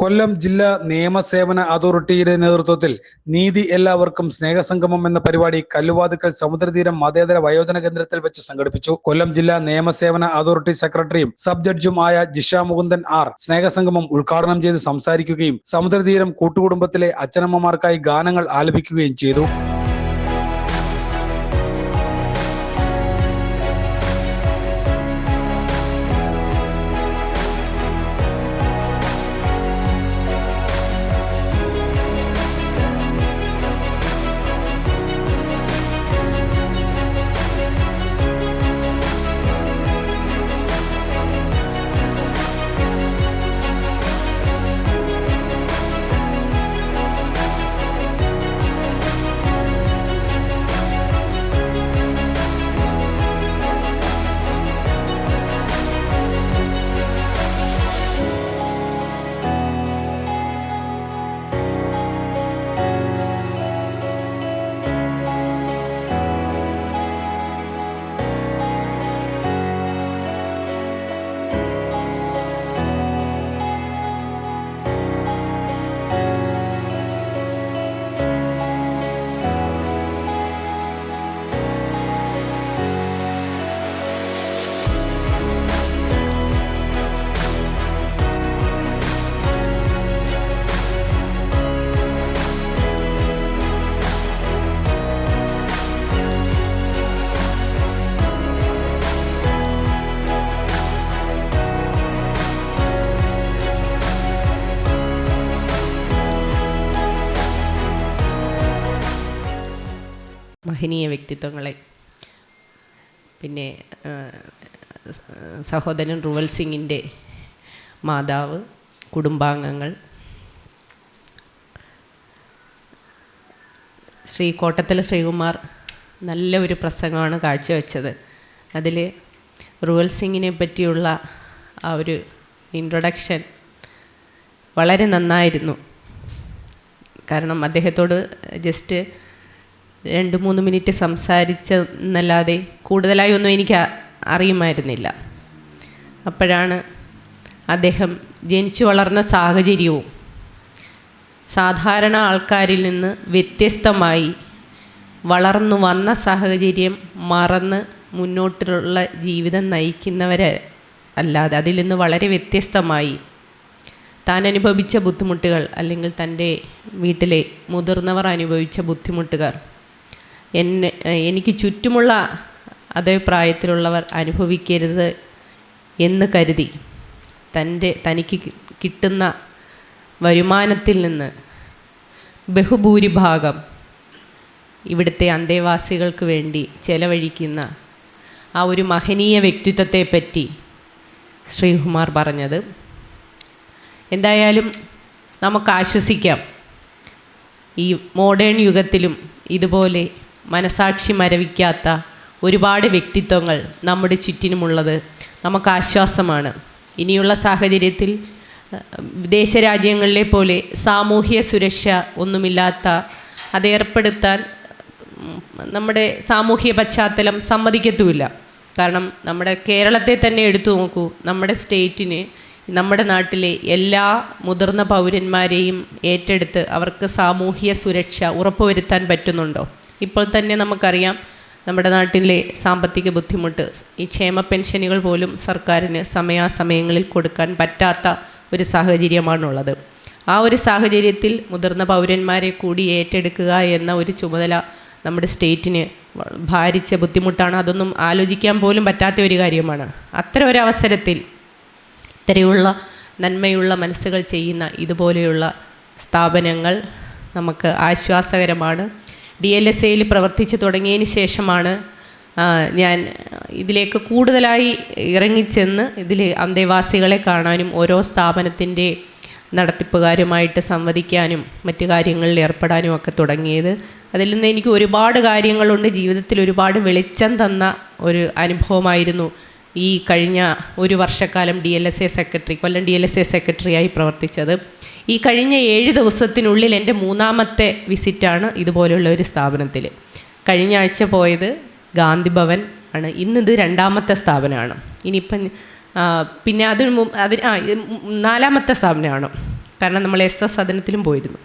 കൊല്ലം ജില്ലാ നിയമസേവന അതോറിറ്റിയുടെ നേതൃത്വത്തിൽ നീതി എല്ലാവർക്കും സ്നേഹസംഗമം എന്ന പരിപാടി കല്ലുവാതുക്കൽ സമുദ്രതീരം മതേതര വയോജന കേന്ദ്രത്തിൽ വെച്ച് സംഘടിപ്പിച്ചു. കൊല്ലം ജില്ലാ നിയമസേവന അതോറിറ്റി സെക്രട്ടറിയും സബ് ജഡ്ജും ആയ ജിഷ മുകുന്ദൻ ആർ സ്നേഹസംഗമം ഉദ്ഘാടനം ചെയ്ത് സംസാരിക്കുകയും സമുദ്രതീരം കൂട്ടുകുടുംബത്തിലെ അച്ഛനമ്മമാർക്കായി ഗാനങ്ങൾ ആലപിക്കുകയും ചെയ്തു. മഹനീയ വ്യക്തിത്വങ്ങളെ, പിന്നെ സഹോദരൻ റുവൽ സിംഗിൻ്റെ മാതാവ്, കുടുംബാംഗങ്ങൾ, കോട്ടത്തല ശ്രീകുമാർ നല്ല ഒരു പ്രസംഗമാണ് കാഴ്ചവെച്ചത്. അതിൽ റുവൽ സിംഗിനെ പറ്റിയുള്ള ആ ഒരു ഇൻട്രൊഡക്ഷൻ വളരെ നന്നായിരുന്നു. കാരണം അദ്ദേഹത്തോട് ജസ്റ്റ് 2-3 മിനിറ്റ് സംസാരിച്ചെന്നല്ലാതെ കൂടുതലായി ഒന്നും എനിക്ക് അറിയുമായിരുന്നില്ല. അപ്പോഴാണ് അദ്ദേഹം ജനിച്ചു വളർന്ന സാഹചര്യവും സാധാരണ ആൾക്കാരിൽ നിന്ന് വ്യത്യസ്തമായി വളർന്നു വന്ന സാഹചര്യം മറന്ന് മുന്നോട്ടുള്ള ജീവിതം നയിക്കുന്നവരെ അല്ലാതെ അതിൽ നിന്ന് വളരെ വ്യത്യസ്തമായി താൻ അനുഭവിച്ച ബുദ്ധിമുട്ടുകൾ, അല്ലെങ്കിൽ തൻ്റെ വീട്ടിലെ മുതിർന്നവർ അനുഭവിച്ച ബുദ്ധിമുട്ടുകൾ എനിക്ക് ചുറ്റുമുള്ള അതേ പ്രായത്തിലുള്ളവർ അനുഭവിക്കരുത് എന്ന് കരുതി തനിക്ക് കിട്ടുന്ന വരുമാനത്തിൽ നിന്ന് ബഹുഭൂരിഭാഗം ഇവിടുത്തെ അന്തേവാസികൾക്ക് വേണ്ടി ചെലവഴിക്കുന്ന ആ ഒരു മഹനീയ വ്യക്തിത്വത്തെപ്പറ്റി ശ്രീകുമാർ പറഞ്ഞത്. എന്തായാലും നമുക്ക് ആശ്വസിക്കാം, ഈ മോഡേൺ യുഗത്തിലും ഇതുപോലെ മനസാക്ഷി മരവിക്കാത്ത ഒരുപാട് വ്യക്തിത്വങ്ങൾ നമ്മുടെ ചുറ്റിനുമുള്ളത് നമുക്ക് ആശ്വാസമാണ്. ഇനിയുള്ള സാഹചര്യത്തിൽ വിദേശ രാജ്യങ്ങളിലെ പോലെ സാമൂഹ്യ സുരക്ഷ ഒന്നുമില്ലാത്ത അതേർപ്പെടുത്താൻ നമ്മുടെ സാമൂഹ്യ പശ്ചാത്തലം സമ്മതിക്കത്തുമില്ല. കാരണം നമ്മുടെ കേരളത്തെ തന്നെ എടുത്തു നോക്കൂ, നമ്മുടെ സ്റ്റേറ്റിന്, നമ്മുടെ നാട്ടിലെ എല്ലാ മുതിർന്ന പൗരന്മാരെയും ഏറ്റെടുത്ത് അവർക്ക് സാമൂഹ്യ സുരക്ഷ ഉറപ്പുവരുത്താൻ പറ്റുന്നുണ്ടോ? ഇപ്പോൾ തന്നെ നമുക്കറിയാം, നമ്മുടെ നാട്ടിലെ സാമ്പത്തിക ബുദ്ധിമുട്ട്, ഈ ക്ഷേമ പെൻഷനുകൾ പോലും സർക്കാരിന് സമയാസമയങ്ങളിൽ കൊടുക്കാൻ പറ്റാത്ത ഒരു സാഹചര്യമാണുള്ളത്. ആ ഒരു സാഹചര്യത്തിൽ മുതിർന്ന പൗരന്മാരെ കൂടി ഏറ്റെടുക്കുക എന്ന ഒരു ചുമതല നമ്മുടെ സ്റ്റേറ്റിന് ഭാരിച്ച ബുദ്ധിമുട്ടാണ്. അതൊന്നും ആലോചിക്കാൻ പോലും പറ്റാത്ത ഒരു കാര്യമാണ്. അത്തരം ഒരു അവസരത്തിൽ ഇത്തരമുള്ള നന്മയുള്ള മനസ്സുകൾ ചെയ്യുന്ന ഇതുപോലെയുള്ള സ്ഥാപനങ്ങൾ നമുക്ക് ആശ്വാസകരമാണ്. DLSAയിൽ പ്രവർത്തിച്ചു തുടങ്ങിയതിന് ശേഷമാണ് ഞാൻ ഇതിലേക്ക് കൂടുതലായി ഇറങ്ങിച്ചെന്ന് ഇതിൽ അന്തേവാസികളെ കാണാനും ഓരോ സ്ഥാപനത്തിൻ്റെ നടത്തിപ്പുകാരുമായിട്ട് സംവദിക്കാനും മറ്റു കാര്യങ്ങളിൽ ഏർപ്പെടാനും ഒക്കെ തുടങ്ങിയത്. അതിൽ നിന്ന് എനിക്ക് ഒരുപാട് കാര്യങ്ങളുണ്ട്. ജീവിതത്തിൽ ഒരുപാട് വെളിച്ചം തന്ന ഒരു അനുഭവമായിരുന്നു ഈ കഴിഞ്ഞ ഒരു വർഷക്കാലം കൊല്ലം DLSA സെക്രട്ടറിയായി പ്രവർത്തിച്ചത്. ഈ കഴിഞ്ഞ 7 ദിവസത്തിനുള്ളിൽ എൻ്റെ 3ാമത്തെ വിസിറ്റാണ് ഇതുപോലെയുള്ള ഒരു സ്ഥാപനത്തിൽ. കഴിഞ്ഞ ആഴ്ച പോയത് ഗാന്ധി ഭവൻ ആണ്. ഇന്നിത് 2ാമത്തെ സ്ഥാപനമാണ്. ഇനിയിപ്പം പിന്നെ 4ാമത്തെ സ്ഥാപനമാണ്. കാരണം നമ്മൾ SS സദനത്തിലും പോയിരുന്നു.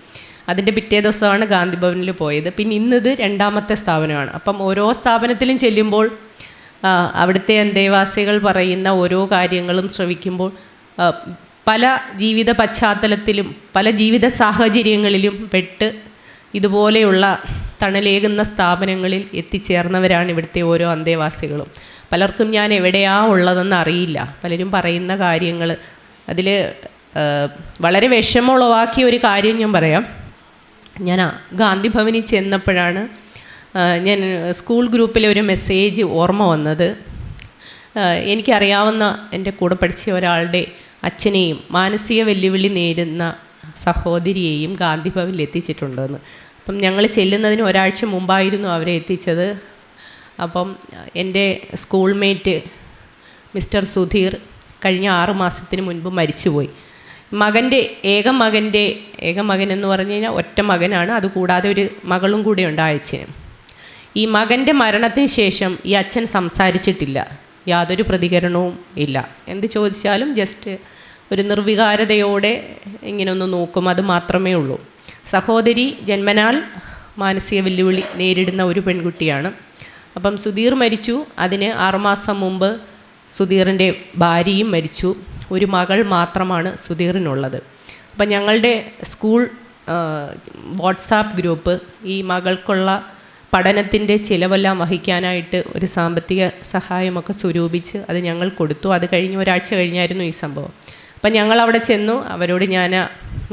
അതിൻ്റെ പിറ്റേ ദിവസമാണ് ഗാന്ധി ഭവനിൽ പോയത്. പിന്നെ ഇന്നിത് രണ്ടാമത്തെ സ്ഥാപനമാണ്. അപ്പം ഓരോ സ്ഥാപനത്തിലും ചെല്ലുമ്പോൾ അവിടുത്തെ അന്തേവാസികൾ പറയുന്ന ഓരോ കാര്യങ്ങളും ശ്രവിക്കുമ്പോൾ പല ജീവിത പശ്ചാത്തലത്തിലും പല ജീവിത സാഹചര്യങ്ങളിലും പെട്ട് ഇതുപോലെയുള്ള തണലേകുന്ന സ്ഥാപനങ്ങളിൽ എത്തിച്ചേർന്നവരാണ് ഇവിടുത്തെ ഓരോ അന്തേവാസികളും. പലർക്കും ഞാൻ എവിടെയാ ഉള്ളതെന്ന് അറിയില്ല. പലരും പറയുന്ന കാര്യങ്ങൾ അതിൽ വളരെ വിഷമമുളവാക്കിയ ഒരു കാര്യം ഞാൻ പറയാം. ഞാൻ ഗാന്ധി ഭവനിൽ ചെന്നപ്പോഴാണ് ഞാൻ സ്കൂൾ ഗ്രൂപ്പിലെ ഒരു മെസ്സേജ് ഓർമ്മ വന്നത്. എനിക്കറിയാവുന്ന എൻ്റെ കൂടെ പഠിച്ച ഒരാളുടെ അച്ഛനെയും മാനസിക വെല്ലുവിളി നേരിടുന്ന സഹോദരിയെയും ഗാന്ധി ഭവനിൽ എത്തിച്ചിട്ടുണ്ടെന്ന്. അപ്പം ഞങ്ങൾ ചെല്ലുന്നതിന് ഒരാഴ്ച മുമ്പായിരുന്നു അവരെ എത്തിച്ചത്. അപ്പം എൻ്റെ സ്കൂൾമേറ്റ് മിസ്റ്റർ സുധീർ കഴിഞ്ഞ 6 മാസത്തിന് മുൻപ് മരിച്ചുപോയി. ഏക മകൻ എന്ന് പറഞ്ഞു കഴിഞ്ഞാൽ ഒറ്റ മകനാണ്. അതുകൂടാതെ ഒരു മകളും കൂടെ ഉണ്ട് അച്ഛന്. ഈ മകൻ്റെ മരണത്തിന് ശേഷം ഈ അച്ഛൻ സംസാരിച്ചിട്ടില്ല, യാതൊരു പ്രതികരണവും ഇല്ല. എന്ത് ചോദിച്ചാലും ജസ്റ്റ് ഒരു നിർവികാരതയോടെ ഇങ്ങനെ ഒന്ന് നോക്കും, അത് മാത്രമേ ഉള്ളൂ. സഹോദരി ജന്മനാൽ മാനസിക വെല്ലുവിളി നേരിടുന്ന ഒരു പെൺകുട്ടിയാണ്. അപ്പം സുധീർ മരിച്ചു. അതിന് 6 മാസം മുമ്പ് സുധീറിൻ്റെ ഭാര്യയും മരിച്ചു. ഒരു മകൾ മാത്രമാണ് സുധീറിനുള്ളത്. അപ്പം ഞങ്ങളുടെ സ്കൂൾ വാട്സാപ്പ് ഗ്രൂപ്പ് ഈ മകൾക്കുള്ള പഠനത്തിൻ്റെ ചിലവെല്ലാം വഹിക്കാനായിട്ട് ഒരു സാമ്പത്തിക സഹായമൊക്കെ സ്വരൂപിച്ച് അത് ഞങ്ങൾ കൊടുത്തു. അത് കഴിഞ്ഞ് ഒരാഴ്ച കഴിഞ്ഞായിരുന്നു ഈ സംഭവം. അപ്പം ഞങ്ങളവിടെ ചെന്നു. അവരോട് ഞാൻ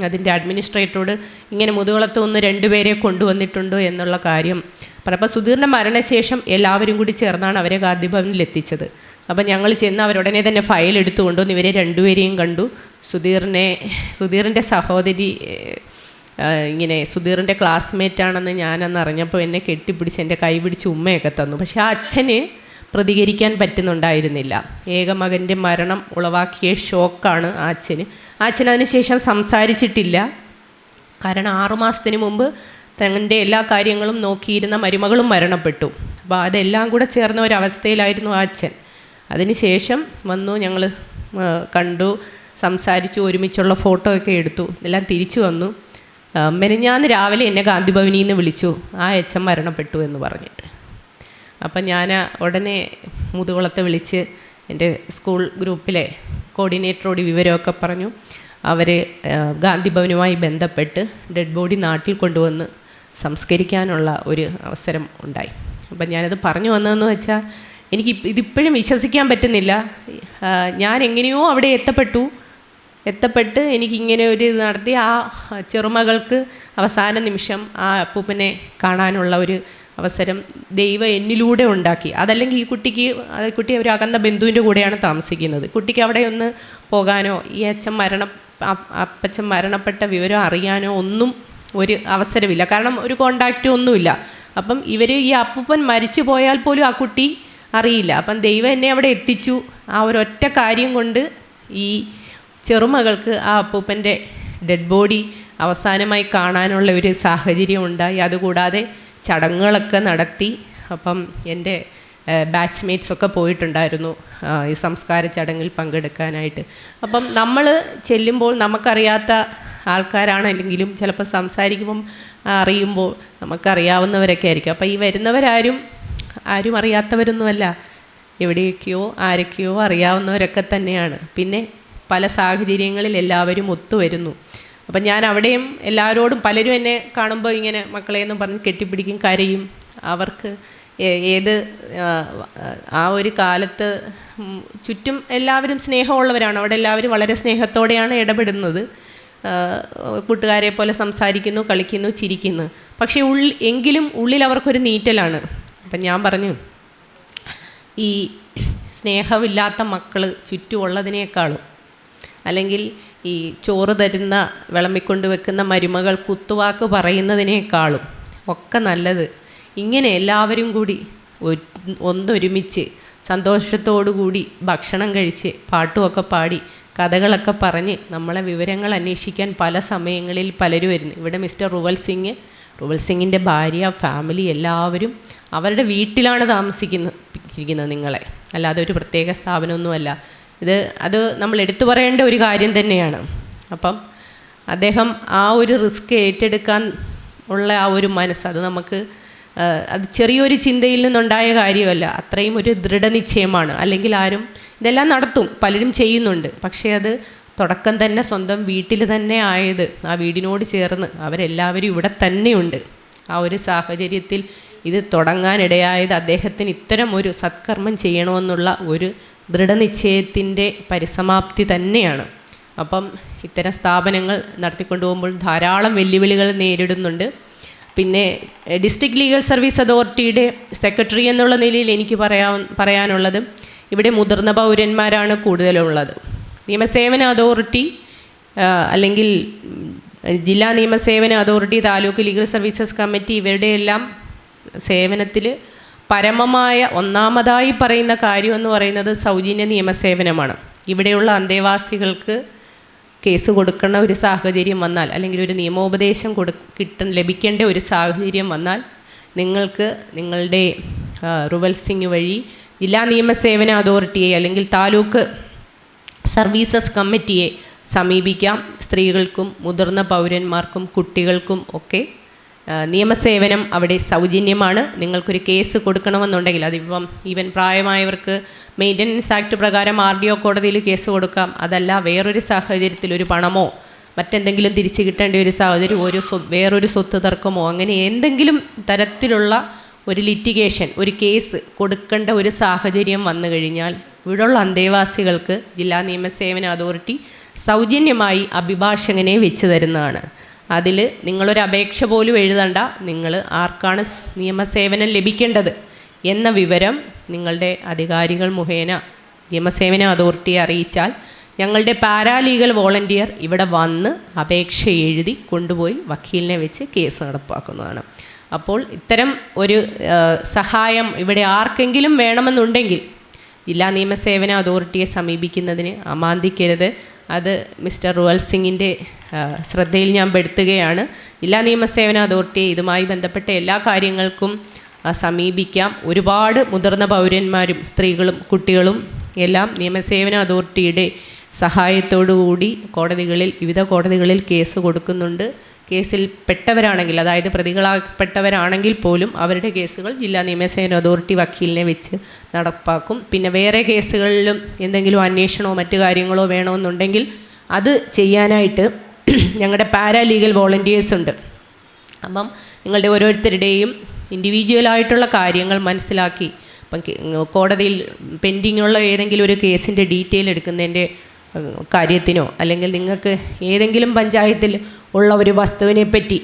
അതിൻ്റെ അഡ്മിനിസ്ട്രേറ്ററോട് ഇങ്ങനെ മുതുകുളത്ത് 1-2 പേരെ കൊണ്ടുവന്നിട്ടുണ്ടോ എന്നുള്ള കാര്യം പറഞ്ഞപ്പോൾ സുധീറിൻ്റെ മരണശേഷം എല്ലാവരും കൂടി ചേർന്നാണ് അവരെ ഗാന്ധി ഭവനിൽ എത്തിച്ചത്. അപ്പം ഞങ്ങൾ ചെന്ന് അവരുടനെ തന്നെ ഫയൽ എടുത്തു കൊണ്ടുവന്ന് ഇവരെ 2 പേരെയും കണ്ടു. സുധീറിൻ്റെ സഹോദരി ഇങ്ങനെ സുധീറിൻ്റെ ക്ലാസ്മേറ്റാണെന്ന് ഞാനന്ന് അറിഞ്ഞപ്പോൾ എന്നെ കെട്ടിപ്പിടിച്ച് എൻ്റെ കൈ പിടിച്ച് ഉമ്മയൊക്കെ തന്നു. പക്ഷേ ആ അച്ഛന് പ്രതികരിക്കാൻ പറ്റുന്നുണ്ടായിരുന്നില്ല. ഏകമകൻ്റെ മരണം ഉളവാക്കിയ ഷോക്കാണ് ആ അച്ഛന്. ആ അച്ഛൻ അതിനുശേഷം സംസാരിച്ചിട്ടില്ല. കാരണം 6 മാസത്തിന് മുമ്പ് തൻ്റെ എല്ലാ കാര്യങ്ങളും നോക്കിയിരുന്ന മരുമകളും മരണപ്പെട്ടു. അപ്പോൾ അതെല്ലാം കൂടെ ചേർന്ന ഒരവസ്ഥയിലായിരുന്നു ആ അച്ഛൻ. അതിനുശേഷം വന്നു, ഞങ്ങൾ കണ്ടു, സംസാരിച്ചു, ഒരുമിച്ചുള്ള ഫോട്ടോ ഒക്കെ എടുത്തു, എല്ലാം തിരിച്ചു വന്നു. മെനഞ്ഞാന്ന് രാവിലെ എന്നെ ഗാന്ധി ഭവനിൽ നിന്ന് വിളിച്ചു, ആ അച്ഛൻ മരണപ്പെട്ടു എന്ന് പറഞ്ഞിട്ട്. അപ്പം ഞാൻ ഉടനെ മുതുകുളത്തെ വിളിച്ച് എൻ്റെ സ്കൂൾ ഗ്രൂപ്പിലെ കോർഡിനേറ്ററോട് വിവരമൊക്കെ പറഞ്ഞു. അവർ ഗാന്ധി ഭവനുമായി ബന്ധപ്പെട്ട് ഡെഡ് ബോഡി നാട്ടിൽ കൊണ്ടുവന്ന് സംസ്കരിക്കാനുള്ള ഒരു അവസരം ഉണ്ടായി. അപ്പം ഞാനത് പറഞ്ഞു വന്നതെന്ന് വെച്ചാൽ എനിക്ക് ഇതിപ്പോഴും വിശ്വസിക്കാൻ പറ്റുന്നില്ല. ഞാൻ എങ്ങനെയോ അവിടെ എത്തപ്പെട്ട് എനിക്കിങ്ങനെ ഒരു നടത്തി ആ ചെറുമകൾക്ക് അവസാന നിമിഷം ആ അപ്പൂപ്പനെ കാണാനുള്ള ഒരു അവസരം ദൈവം എന്നിലൂടെ ഉണ്ടാക്കി. അതല്ലെങ്കിൽ ഈ കുട്ടി ഒരു അകന്ന ബന്ധുവിൻ്റെ കൂടെയാണ് താമസിക്കുന്നത്. കുട്ടിക്ക് അവിടെ ഒന്ന് പോകാനോ ഈ അപ്പച്ചൻ മരണപ്പെട്ട വിവരം അറിയാനോ ഒന്നും ഒരു അവസരമില്ല. കാരണം ഒരു കോണ്ടാക്റ്റും ഒന്നുമില്ല. അപ്പം ഈ അപ്പൂപ്പൻ മരിച്ചു പോയാൽ പോലും ആ കുട്ടി അറിയില്ല. അപ്പം ദൈവം എന്നെ അവിടെ എത്തിച്ചു. ആ ഒരൊറ്റ കാര്യം കൊണ്ട് ഈ ചെറുമകൾക്ക് ആ അപ്പൂപ്പൻ്റെ ഡെഡ് ബോഡി അവസാനമായി കാണാനുള്ള ഒരു സാഹചര്യം ഉണ്ടായി. അതുകൂടാതെ ചടങ്ങുകളൊക്കെ നടത്തി. അപ്പം എൻ്റെ ബാച്ച്മേറ്റ്സൊക്കെ പോയിട്ടുണ്ടായിരുന്നു ഈ സംസ്കാര ചടങ്ങിൽ പങ്കെടുക്കാനായിട്ട്. അപ്പം നമ്മൾ ചെല്ലുമ്പോൾ നമുക്കറിയാത്ത ആൾക്കാരാണെങ്കിലും ചിലപ്പോൾ സംസാരിക്കുമ്പം അറിയുമ്പോൾ നമുക്കറിയാവുന്നവരൊക്കെ ആയിരിക്കും. അപ്പോൾ ഈ വരുന്നവരാരും അറിയാത്തവരൊന്നുമല്ല, എവിടെയൊക്കെയോ ആരൊക്കെയോ അറിയാവുന്നവരൊക്കെ തന്നെയാണ്. പിന്നെ പല സാഹചര്യങ്ങളിൽ എല്ലാവരും ഒത്തുവരുന്നു. അപ്പം ഞാൻ അവിടെയും എല്ലാവരോടും, പലരും എന്നെ കാണുമ്പോൾ ഇങ്ങനെ മക്കളെന്ന് പറഞ്ഞ് കെട്ടിപ്പിടിക്കും, കരയും. അവർക്ക് ആ ഒരു കാലത്ത് ചുറ്റും എല്ലാവരും സ്നേഹമുള്ളവരാണ്. അവിടെ എല്ലാവരും വളരെ സ്നേഹത്തോടെയാണ് ഇടപെടുന്നത്. കൂട്ടുകാരെ പോലെ സംസാരിക്കുന്നു, കളിക്കുന്നു, ചിരിക്കുന്നു. പക്ഷേ എങ്കിലും ഉള്ളിൽ അവർക്കൊരു നീറ്റലാണ്. അപ്പം ഞാൻ പറഞ്ഞു, ഈ സ്നേഹമില്ലാത്ത മക്കൾ ചുറ്റുമുള്ളതിനേക്കാളും, അല്ലെങ്കിൽ ഈ ചോറ് തരുന്ന വിളമ്പിക്കൊണ്ട് വെക്കുന്ന മരുമകൾ കുത്തുവാക്ക് പറയുന്നതിനേക്കാളും ഒക്കെ നല്ലത് ഇങ്ങനെ എല്ലാവരും കൂടി ഒന്നൊരുമിച്ച് സന്തോഷത്തോടു കൂടി ഭക്ഷണം കഴിച്ച് പാട്ടുമൊക്കെ പാടി കഥകളൊക്കെ പറഞ്ഞ് നമ്മളെ വിവരങ്ങൾ അന്വേഷിക്കാൻ പല സമയങ്ങളിൽ പലരും വരുന്നു. ഇവിടെ മിസ്റ്റർ റുവൽ സിംഗിൻ്റെ ഭാര്യ, ഫാമിലി എല്ലാവരും അവരുടെ വീട്ടിലാണ് താമസിക്കുന്നത് നിങ്ങളെ, അല്ലാതെ ഒരു പ്രത്യേക സ്ഥാപനമൊന്നുമല്ല. അത് നമ്മൾ എടുത്തു പറയേണ്ട ഒരു കാര്യം തന്നെയാണ്. അപ്പം അദ്ദേഹം ആ ഒരു റിസ്ക് ഏറ്റെടുക്കാൻ ഉള്ള ആ ഒരു മനസ്സ്, അത് നമുക്ക് അത് ചെറിയൊരു ചിന്തയിൽ നിന്നുണ്ടായ കാര്യമല്ല, അത്രയും ഒരു ദൃഢനിശ്ചയമാണ്. അല്ലെങ്കിൽ ആരും ഇതെല്ലാം നടത്തും, പലരും ചെയ്യുന്നുണ്ട്, പക്ഷേ അത് തുടക്കം തന്നെ സ്വന്തം വീട്ടിൽ തന്നെ ആയത്, ആ വീടിനോട് ചേർന്ന് അവരെല്ലാവരും ഇവിടെ തന്നെയുണ്ട്. ആ ഒരു സാഹചര്യത്തിൽ ഇത് തുടങ്ങാനിടയായത് അദ്ദേഹത്തിന് ഇത്തരം ഒരു സത്കർമ്മം ചെയ്യണമെന്നുള്ള ഒരു ദൃഢനിശ്ചയത്തിൻ്റെ പരിസമാപ്തി തന്നെയാണ്. അപ്പം ഇത്തരം സ്ഥാപനങ്ങൾ നടത്തിക്കൊണ്ടുപോകുമ്പോൾ ധാരാളം വെല്ലുവിളികൾ നേരിടുന്നുണ്ട്. പിന്നെ ഡിസ്ട്രിക്ട് ലീഗൽ സർവീസ് അതോറിറ്റിയുടെ സെക്രട്ടറി എന്നുള്ള നിലയിൽ എനിക്ക് പറയാനുള്ളത്, ഇവിടെ മുതിർന്ന പൗരന്മാരാണ് കൂടുതലുള്ളത്. നിയമസേവന അതോറിറ്റി അല്ലെങ്കിൽ ജില്ലാ നിയമസേവന authority, taluk legal services committee, ഇവരുടെ എല്ലാം സേവനത്തിൽ പരമമായ ഒന്നാമതായി പറയുന്ന കാര്യം എന്ന് പറയുന്നത് സൗജന്യ നിയമസേവനമാണ്. ഇവിടെയുള്ള അന്തേവാസികൾക്ക് കേസ് കൊടുക്കുന്ന ഒരു സാഹചര്യം വന്നാൽ, അല്ലെങ്കിൽ ഒരു നിയമോപദേശം ലഭിക്കേണ്ട ഒരു സാഹചര്യം വന്നാൽ, നിങ്ങൾക്ക് നിങ്ങളുടെ റുവൽ സിംഗ് വഴി ജില്ലാ നിയമസേവന അതോറിറ്റിയെ അല്ലെങ്കിൽ താലൂക്ക് സർവീസസ് കമ്മിറ്റിയെ സമീപിക്കാം. സ്ത്രീകൾക്കും മുതിർന്ന പൗരന്മാർക്കും കുട്ടികൾക്കും ഒക്കെ നിയമസേവനം അവിടെ സൗജന്യമാണ്. നിങ്ങൾക്കൊരു കേസ് കൊടുക്കണമെന്നുണ്ടെങ്കിൽ, അതിപ്പം ഈവൻ പ്രായമായവർക്ക് മെയിൻ്റനൻസ് ആക്ട് പ്രകാരം RDO കോടതിയിൽ കേസ് കൊടുക്കാം. അതല്ല വേറൊരു സാഹചര്യത്തിൽ ഒരു പണമോ മറ്റെന്തെങ്കിലും തിരിച്ചു കിട്ടേണ്ട ഒരു സാഹചര്യം, വേറൊരു സ്വത്ത് തർക്കമോ അങ്ങനെ എന്തെങ്കിലും തരത്തിലുള്ള ഒരു ലിറ്റിഗേഷൻ, ഒരു കേസ് കൊടുക്കേണ്ട ഒരു സാഹചര്യം വന്നു കഴിഞ്ഞാൽ ഇവിടെയുള്ള അന്തേവാസികൾക്ക് ജില്ലാ നിയമസേവന അതോറിറ്റി സൗജന്യമായി അഭിഭാഷകനെ വെച്ച് തരുന്നതാണ്. അതിൽ നിങ്ങളൊരു അപേക്ഷ പോലും എഴുതണ്ട, നിങ്ങൾ ആർക്കാണ് നിയമസേവനം ലഭിക്കേണ്ടത് എന്ന വിവരം നിങ്ങളുടെ അധികാരികൾ മുഖേന നിയമസേവന അതോറിറ്റിയെ അറിയിച്ചാൽ ഞങ്ങളുടെ പാരാലീഗൽ വോളണ്ടിയർ ഇവിടെ വന്ന് അപേക്ഷ എഴുതി കൊണ്ടുപോയി വക്കീലിനെ വെച്ച് കേസ് നടപ്പാക്കുന്നതാണ്. അപ്പോൾ ഇത്തരം ഒരു സഹായം ഇവിടെ ആർക്കെങ്കിലും വേണമെന്നുണ്ടെങ്കിൽ ജില്ലാ നിയമസേവന അതോറിറ്റിയെ സമീപിക്കുന്നതിന് അമാന്തിക്കരുത്. അത് മിസ്റ്റർ റുവൽ സിംഗിൻ്റെ ശ്രദ്ധയിൽ ഞാൻ പെടുത്തുകയാണ്. ജില്ലാ നിയമസേവന അതോറിറ്റിയെ ഇതുമായി ബന്ധപ്പെട്ട എല്ലാ കാര്യങ്ങൾക്കും സമീപിക്കാം. ഒരുപാട് മുതിർന്ന പൗരന്മാരും സ്ത്രീകളും കുട്ടികളും എല്ലാം നിയമസേവന അതോറിറ്റിയുടെ സഹായത്തോടുകൂടി വിവിധ കോടതികളിൽ കേസ് കൊടുക്കുന്നുണ്ട്. കേസിൽ പെട്ടവരാണെങ്കിൽ, അതായത് പ്രതികളാക്കപ്പെട്ടവരാണെങ്കിൽ പോലും അവരുടെ കേസുകൾ ജില്ലാ നിയമസേവന അതോറിറ്റി വക്കീലിനെ വെച്ച് നടപ്പാക്കും. പിന്നെ വേറെ കേസുകളിലും എന്തെങ്കിലും അന്വേഷണമോ മറ്റു കാര്യങ്ങളോ വേണമെന്നുണ്ടെങ്കിൽ അത് ചെയ്യാനായിട്ട് ഞങ്ങളുടെ പാരാലീഗൽ വോളണ്ടിയേഴ്സ് ഉണ്ട്. അപ്പം നിങ്ങളുടെ ഓരോരുത്തരുടെയും ഇൻഡിവിജ്വലായിട്ടുള്ള കാര്യങ്ങൾ മനസ്സിലാക്കി, ഇപ്പം കോടതിയിൽ പെൻഡിങ്ങുള്ള ഏതെങ്കിലും ഒരു കേസിൻ്റെ ഡീറ്റെയിൽ എടുക്കുന്നതിൻ്റെ കാര്യത്തിനോ, അല്ലെങ്കിൽ നിങ്ങൾക്ക് ഏതെങ്കിലും പഞ്ചായത്തിൽ ഉള്ള ഒരു വസ്തുവിനെ പറ്റി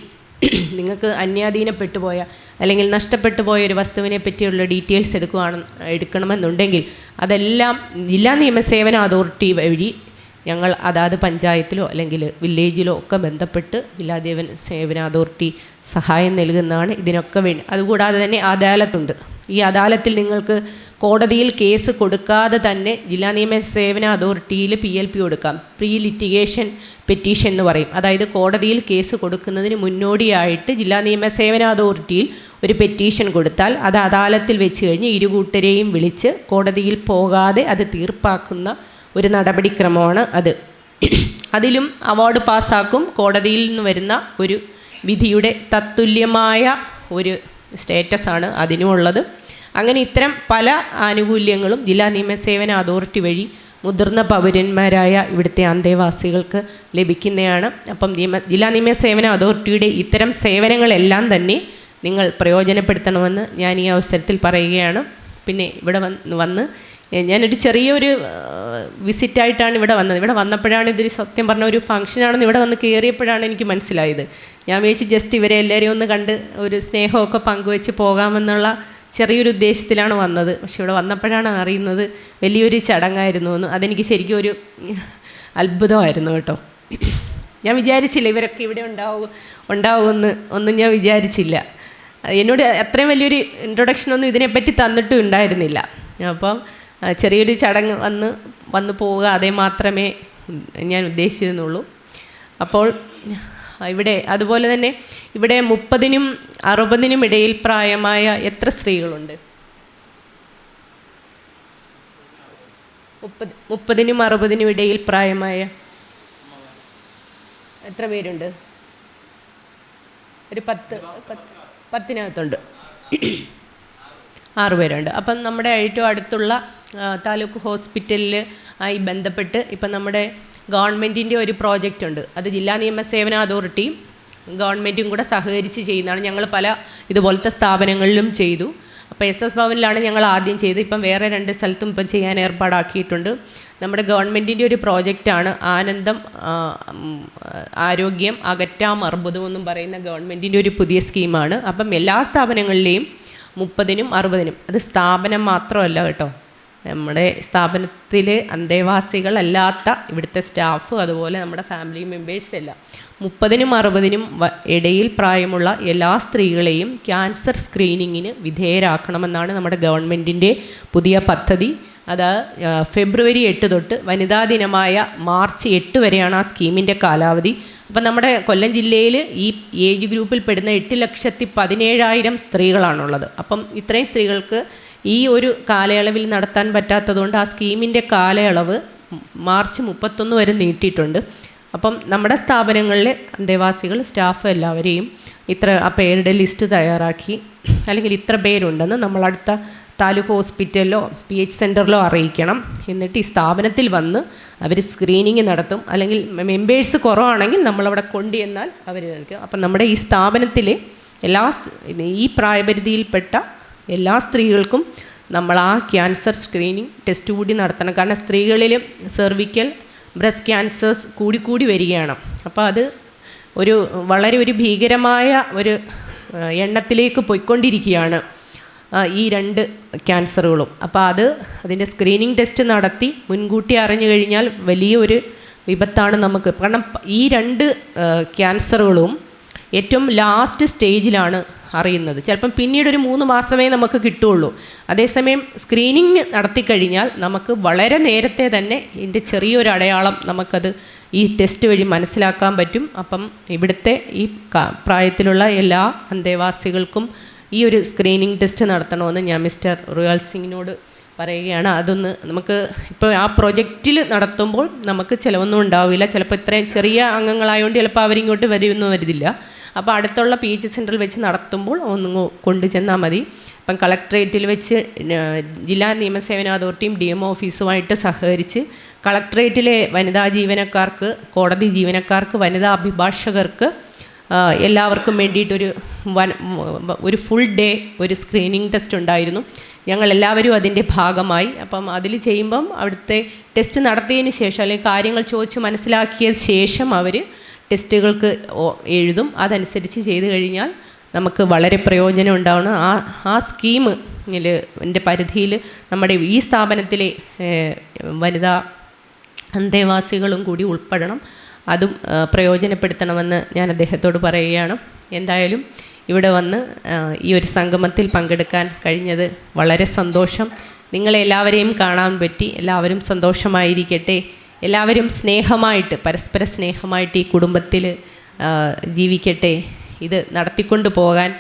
നിങ്ങൾക്ക് അന്യാധീനപ്പെട്ടു പോയ അല്ലെങ്കിൽ നഷ്ടപ്പെട്ടു പോയ ഒരു വസ്തുവിനെ പറ്റിയുള്ള ഡീറ്റെയിൽസ് എടുക്കണമെന്നുണ്ടെങ്കിൽ അതെല്ലാം ജില്ലാ നിയമസേവന അതോറിറ്റി വഴി ഞങ്ങൾ അതാത് പഞ്ചായത്തിലോ അല്ലെങ്കിൽ വില്ലേജിലോ ഒക്കെ ബന്ധപ്പെട്ട് ജില്ലാ സേവന അതോറിറ്റി സഹായം നൽകുന്നതാണ് ഇതിനൊക്കെ വേണ്ടി. അതുകൂടാതെ തന്നെ അദാലത്തുണ്ട്. ഈ അദാലത്തിൽ നിങ്ങൾക്ക് കോടതിയിൽ കേസ് കൊടുക്കാതെ തന്നെ ജില്ലാ നിയമസേവന അതോറിറ്റിയിൽ PLP കൊടുക്കാം. പ്രീ ലിറ്റിഗേഷൻ പെറ്റീഷൻ എന്ന് പറയും. അതായത് കോടതിയിൽ കേസ് കൊടുക്കുന്നതിന് മുന്നോടിയായിട്ട് ജില്ലാ നിയമസേവന അതോറിറ്റിയിൽ ഒരു പെറ്റീഷൻ കൊടുത്താൽ അത് അദാലത്തിൽ വെച്ച് കഴിഞ്ഞ് ഇരുകൂട്ടരെയും വിളിച്ച് കോടതിയിൽ പോകാതെ അത് തീർപ്പാക്കുന്ന ഒരു നടപടിക്രമമാണ് അത്. അതിലും അവാർഡ് പാസ്സാക്കും. കോടതിയിൽ നിന്ന് വരുന്ന ഒരു വിധിയുടെ തത്തുല്യമായ ഒരു സ്റ്റേറ്റസാണ് അതിനുമുള്ളത്. അങ്ങനെ ഇത്തരം പല ആനുകൂല്യങ്ങളും ജില്ലാ നിയമസേവന അതോറിറ്റി വഴി മുതിർന്ന പൗരന്മാരായ ഇവിടുത്തെ അന്തേവാസികൾക്ക് ലഭിക്കുന്നതാണ്. അപ്പം ജില്ലാ നിയമസേവന അതോറിറ്റിയുടെ ഇത്തരം സേവനങ്ങളെല്ലാം തന്നെ നിങ്ങൾ പ്രയോജനപ്പെടുത്തണമെന്ന് ഞാൻ ഈ അവസരത്തിൽ പറയുകയാണ്. പിന്നെ ഇവിടെ വന്ന് ഞാനൊരു ചെറിയൊരു വിസിറ്റായിട്ടാണ് ഇവിടെ വന്നത്. ഇവിടെ വന്നപ്പോഴാണ് ഇതിൽ സത്യം പറഞ്ഞ ഒരു ഫംഗ്ഷനാണെന്ന് ഇവിടെ വന്ന് കയറിയപ്പോഴാണ് എനിക്ക് മനസ്സിലായത്. ഞാൻ വിചാരിച്ചു ജസ്റ്റ് ഇവരെ എല്ലാവരെയും ഒന്ന് കണ്ട് ഒരു സ്നേഹമൊക്കെ പങ്കുവെച്ച് പോകാമെന്നുള്ള ചെറിയൊരു ഉദ്ദേശത്തിലാണ് വന്നത്. പക്ഷെ ഇവിടെ വന്നപ്പോഴാണ് അറിയുന്നത് വലിയൊരു ചടങ്ങായിരുന്നു എന്ന്. അതെനിക്ക് ശരിക്കും ഒരു അത്ഭുതമായിരുന്നു കേട്ടോ. ഞാൻ വിചാരിച്ചില്ല ഇവരൊക്കെ ഇവിടെ ഉണ്ടാവുമെന്ന് ഒന്നും ഞാൻ വിചാരിച്ചില്ല. എന്നോട് അത്രയും വലിയൊരു ഇൻട്രൊഡക്ഷനൊന്നും ഇതിനെപ്പറ്റി തന്നിട്ടും ഉണ്ടായിരുന്നില്ല. അപ്പം ചെറിയൊരു ചടങ്ങ് വന്ന് പോവുക, അതേ മാത്രമേ ഞാൻ ഉദ്ദേശിച്ചിരുന്നുള്ളൂ. അപ്പോൾ ഇവിടെ അതുപോലെ തന്നെ ഇവിടെ 30-നും 60-നും ഇടയിൽ പ്രായമായ എത്ര സ്ത്രീകളുണ്ട്? 30-നും 60-നും ഇടയിൽ പ്രായമായ എത്ര പേരുണ്ട്? ഒരു 10-10-10-10-നകത്തുണ്ട് 6 പേരുണ്ട്. അപ്പം നമ്മുടെ ഏറ്റവും അടുത്തുള്ള താലൂക്ക് ഹോസ്പിറ്റലിൽ ആയി ബന്ധപ്പെട്ട് ഇപ്പം നമ്മുടെ ഗവൺമെൻറ്റിൻ്റെ ഒരു പ്രോജക്റ്റ് ഉണ്ട്. അത് ജില്ലാ നിയമസേവന അതോറിറ്റിയും ഗവൺമെൻറ്റും കൂടെ സഹകരിച്ച് ചെയ്യുന്നതാണ്. ഞങ്ങൾ പല ഇതുപോലത്തെ സ്ഥാപനങ്ങളിലും ചെയ്തു. അപ്പോൾ SS ഭവനിലാണ് ഞങ്ങൾ ആദ്യം ചെയ്ത്. ഇപ്പം വേറെ 2 സ്ഥലത്തും ഇപ്പം ചെയ്യാൻ ഏർപ്പാടാക്കിയിട്ടുണ്ട്. നമ്മുടെ ഗവൺമെൻറ്റിൻ്റെ ഒരു പ്രോജക്റ്റാണ് ആനന്ദം ആരോഗ്യം അകറ്റാം അർബുദം എന്നും പറയുന്ന ഗവൺമെൻറ്റിൻ്റെ ഒരു പുതിയ സ്കീമാണ്. അപ്പം എല്ലാ സ്ഥാപനങ്ങളിലെയും 30-നും 60-നും, അത് സ്ഥാപനം മാത്രമല്ല കേട്ടോ, നമ്മുടെ സ്ഥാപനത്തിൽ അന്തേവാസികളല്ലാത്ത ഇവിടുത്തെ സ്റ്റാഫ്, അതുപോലെ നമ്മുടെ ഫാമിലി മെമ്പേഴ്സ് എല്ലാം 30-നും 60-നും ഇടയിൽ പ്രായമുള്ള എല്ലാ സ്ത്രീകളെയും ക്യാൻസർ സ്ക്രീനിങ്ങിന് വിധേയരാക്കണമെന്നാണ് നമ്മുടെ ഗവൺമെൻറ്റിൻ്റെ പുതിയ പദ്ധതി. അത് ഫെബ്രുവരി 8 തൊട്ട് വനിതാ ദിനമായ മാർച്ച് 8 വരെയാണ് ആ സ്കീമിൻ്റെ കാലാവധി. അപ്പം നമ്മുടെ കൊല്ലം ജില്ലയിൽ ഈ ഏജ് ഗ്രൂപ്പിൽ പെടുന്ന 8,17,000 സ്ത്രീകളാണുള്ളത്. അപ്പം ഇത്രയും സ്ത്രീകൾക്ക് ഈ ഒരു കാലയളവിൽ നടത്താൻ പറ്റാത്തതുകൊണ്ട് ആ സ്കീമിൻ്റെ കാലയളവ് മാർച്ച് 31 വരെ നീട്ടിയിട്ടുണ്ട്. അപ്പം നമ്മുടെ സ്ഥാപനങ്ങളിലെ അന്തേവാസികൾ സ്റ്റാഫ് എല്ലാവരെയും ആ പേരുടെ ലിസ്റ്റ് തയ്യാറാക്കി, അല്ലെങ്കിൽ ഇത്ര പേരുണ്ടെന്ന് നമ്മൾ അടുത്ത താലൂക്ക് ഹോസ്പിറ്റലിലോ PH സെൻറ്ററിലോ അറിയിക്കണം. എന്നിട്ട് ഈ സ്ഥാപനത്തിൽ വന്ന് അവർ സ്ക്രീനിങ് നടത്തും. അല്ലെങ്കിൽ മെമ്പേഴ്സ് കുറവാണെങ്കിൽ നമ്മളവിടെ കൊണ്ടുചെന്നാൽ അവർ നൽകും. അപ്പം നമ്മുടെ ഈ സ്ഥാപനത്തിൽ ഈ പ്രായപരിധിയിൽപ്പെട്ട എല്ലാ സ്ത്രീകൾക്കും നമ്മൾ ആ ക്യാൻസർ സ്ക്രീനിങ് ടെസ്റ്റ് കൂടി നടത്തണം. കാരണം സ്ത്രീകളിൽ സെർവിക്കൽ ബ്രസ്റ്റ് ക്യാൻസേഴ്സ് കൂടിക്കൂടി വരികയാണ്. അപ്പോൾ അത് വളരെ ഒരു ഭീകരമായ ഒരു എണ്ണത്തിലേക്ക് പോയിക്കൊണ്ടിരിക്കുകയാണ് ഈ 2 ക്യാൻസറുകളും. അപ്പോൾ അതിൻ്റെ സ്ക്രീനിങ് ടെസ്റ്റ് നടത്തി മുൻകൂട്ടി അറിഞ്ഞു കഴിഞ്ഞാൽ വലിയൊരു വിപത്താണ് നമുക്ക്. കാരണം ഈ 2 ക്യാൻസറുകളും ഏറ്റവും ലാസ്റ്റ് സ്റ്റേജിലാണ് അറിയുന്നത്. ചിലപ്പം പിന്നീട് ഒരു 3 മാസമേ നമുക്ക് കിട്ടുകയുള്ളൂ. അതേസമയം സ്ക്രീനിങ് നടത്തിക്കഴിഞ്ഞാൽ നമുക്ക് വളരെ നേരത്തെ തന്നെ ഇതിൻ്റെ ചെറിയൊരു അടയാളം നമുക്കത് ഈ ടെസ്റ്റ് വഴി മനസ്സിലാക്കാൻ പറ്റും. അപ്പം ഇവിടുത്തെ ഈ പ്രായത്തിലുള്ള എല്ലാ അന്തേവാസികൾക്കും ഈ ഒരു സ്ക്രീനിങ് ടെസ്റ്റ് നടത്തണമെന്ന് ഞാൻ മിസ്റ്റർ റോയൽ സിംഗിനോട് പറയുകയാണ്. അതൊന്ന് നമുക്ക് ഇപ്പോൾ ആ പ്രൊജക്റ്റിൽ നടത്തുമ്പോൾ നമുക്ക് ചിലവൊന്നും ഉണ്ടാവില്ല. ചിലപ്പോൾ ഇത്രയും ചെറിയ അംഗങ്ങളായതുകൊണ്ട് ചിലപ്പോൾ അവരിങ്ങോട്ട് വരുന്നില്ല. അപ്പോൾ അടുത്തുള്ള PH സെൻറ്ററിൽ വെച്ച് നടത്തുമ്പോൾ ഒന്ന് കൊണ്ടു ചെന്നാൽ മതി. ഇപ്പം കളക്ട്രേറ്റിൽ വെച്ച് ജില്ലാ നിയമസേവന അതോറിറ്റിയും DMO ഓഫീസുമായിട്ട് സഹകരിച്ച് കളക്ട്രേറ്റിലെ വനിതാ ജീവനക്കാർക്ക്, കോടതി ജീവനക്കാർക്ക്, വനിതാ അഭിഭാഷകർക്ക് എല്ലാവർക്കും വേണ്ടിയിട്ടൊരു ഒരു ഫുൾ ഡേ ഒരു സ്ക്രീനിങ് ടെസ്റ്റ് ഉണ്ടായിരുന്നു. ഞങ്ങളെല്ലാവരും അതിൻ്റെ ഭാഗമായി. അപ്പം അതിൽ ചെയ്യുമ്പം അവിടുത്തെ ടെസ്റ്റ് നടത്തിയതിന് ശേഷം, അല്ലെങ്കിൽ കാര്യങ്ങൾ ചോദിച്ച് മനസ്സിലാക്കിയ ശേഷം അവർ ടെസ്റ്റുകൾക്ക് എഴുതും. അതനുസരിച്ച് ചെയ്ത് കഴിഞ്ഞാൽ നമുക്ക് വളരെ പ്രയോജനം ഉണ്ടാവണം. ആ സ്കീമിൽ എൻ്റെ പരിധിയിൽ നമ്മുടെ ഈ സ്ഥാപനത്തിലെ വനിതാ അന്തേവാസികളും കൂടി ഉൾപ്പെടണം. അതും പ്രയോജനപ്പെടുത്തണമെന്ന് ഞാൻ അദ്ദേഹത്തോട് പറയുകയാണ്. എന്തായാലും ഇവിടെ വന്ന് ഈ ഒരു സംഗമത്തിൽ പങ്കെടുക്കാൻ കഴിഞ്ഞത് വളരെ സന്തോഷം. നിങ്ങളെല്ലാവരെയും കാണാൻ പറ്റി. എല്ലാവരും സന്തോഷമായിരിക്കട്ടെ. എല്ലാവരും സ്നേഹമായിട്ട്, പരസ്പര സ്നേഹമായിട്ട് ഈ കുടുംബത്തിൽ ജീവിക്കട്ടെ. ഇത് നടത്തിക്കൊണ്ട് പോകാൻ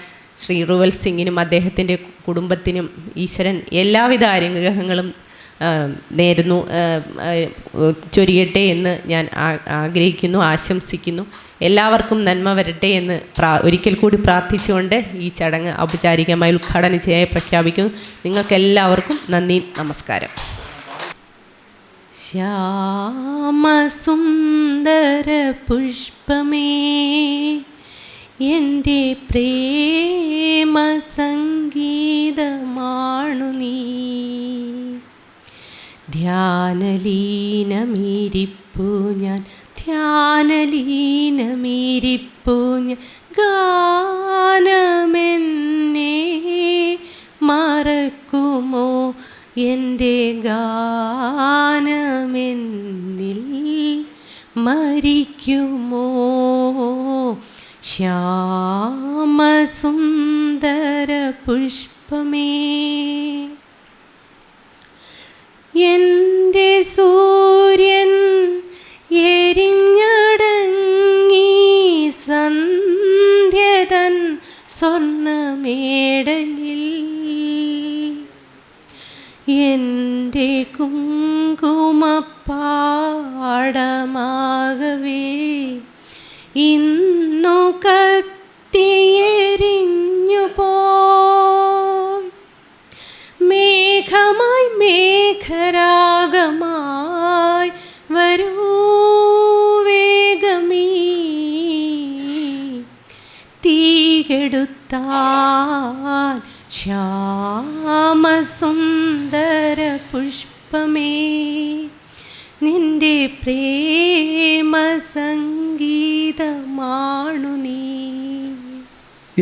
ശ്രീ റൂവൽ സിംഗിനും അദ്ദേഹത്തിൻ്റെ കുടുംബത്തിനും ഈശ്വരൻ എല്ലാവിധ അനുഗ്രഹങ്ങളും നേരുന്നു, ചൊരിയട്ടെ എന്ന് ഞാൻ ആഗ്രഹിക്കുന്നു, ആശംസിക്കുന്നു. എല്ലാവർക്കും നന്മ വരട്ടെ എന്ന് ഒരിക്കൽ കൂടി പ്രാർത്ഥിച്ചുകൊണ്ട് ഈ ചടങ്ങ് ഔപചാരികമായി ഉദ്ഘാടനം ചെയ്യാൻ പ്രഖ്യാപിക്കുന്നു. നിങ്ങൾക്കെല്ലാവർക്കും നന്ദി, നമസ്കാരം. ശ്യാമസുന്ദര പുഷ്പമേ എൻ്റെ പ്രേമ സംഗീതമാണു നീ. ധ്യാനലീനമീരിപ്പു ഞാൻ, ധ്യാനലീനമീരിപ്പു ഞാൻ, ഗാനമെന്നെ മറക്കുമോ, എൻ്റെ ഗാനമെന്നിൽ മരിക്കുമോ. ശ്യാമസുന്ദര പുഷ്പമേ എൻ്റെ സൂര്യൻ എരിഞ്ഞടങ്ങി സന്ധ്യതൻ സ്വർണ്ണമേടയിൽ, എൻ്റെ കുങ്കുമപ്പാടമാകവേ ഇന്നു കത്തിയെരിഞ്ഞു പോയി. മേഘമായി മേഘരാഗമായി വരൂ വേഗമീ തീകെടുത്താൽ ശ്യാമസുന്ദര പുഷ്പമേ നിന്റെ പ്രേമ സംഗീതമാണു നീ.